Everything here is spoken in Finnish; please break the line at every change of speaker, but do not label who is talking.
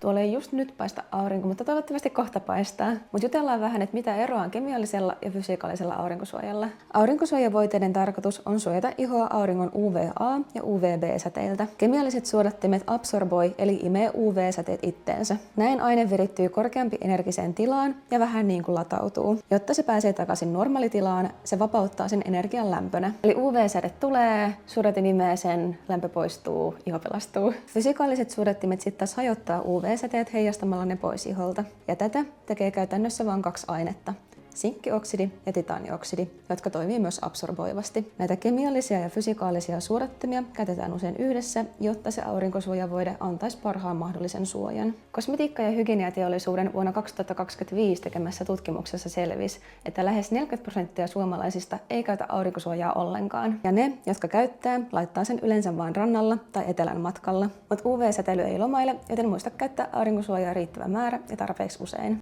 Tuolla ei just nyt paista aurinko, mutta toivottavasti kohta paistaa. Mutta jutellaan vähän, että mitä eroa on kemiallisella ja fysikaalisella aurinkosuojalla. Aurinkosuojavoiteiden tarkoitus on suojata ihoa auringon UVA- ja UVB-säteiltä. Kemialliset suodattimet absorboi eli imee UV-säteet itteensä. Näin aine virittyy korkeampi energiseen tilaan ja vähän niin kuin latautuu. Jotta se pääsee takaisin normaalitilaan, se vapauttaa sen energian lämpönä. Eli UV-säde tulee, suodatin imee sen, lämpö poistuu, iho pelastuu. Fysikaaliset suodattimet sitten taas hajottaa UV-säteet heijastamalla ne pois iholta. Ja tätä tekee käytännössä vain 2 ainetta. Sinkkioksidi ja titaniooksidi, jotka toimii myös absorboivasti. Näitä kemiallisia ja fysikaalisia suodattimia käytetään usein yhdessä, jotta se aurinkosuojavoide antaisi parhaan mahdollisen suojan. Kosmetiikka- ja hygieniateollisuuden vuonna 2025 tekemässä tutkimuksessa selvisi, että lähes 40% suomalaisista ei käytä aurinkosuojaa ollenkaan. Ja ne, jotka käyttää, laittaa sen yleensä vain rannalla tai etelän matkalla. Mutta UV-säteily ei lomaile, joten muista käyttää aurinkosuojaa riittävä määrä ja tarpeeksi usein.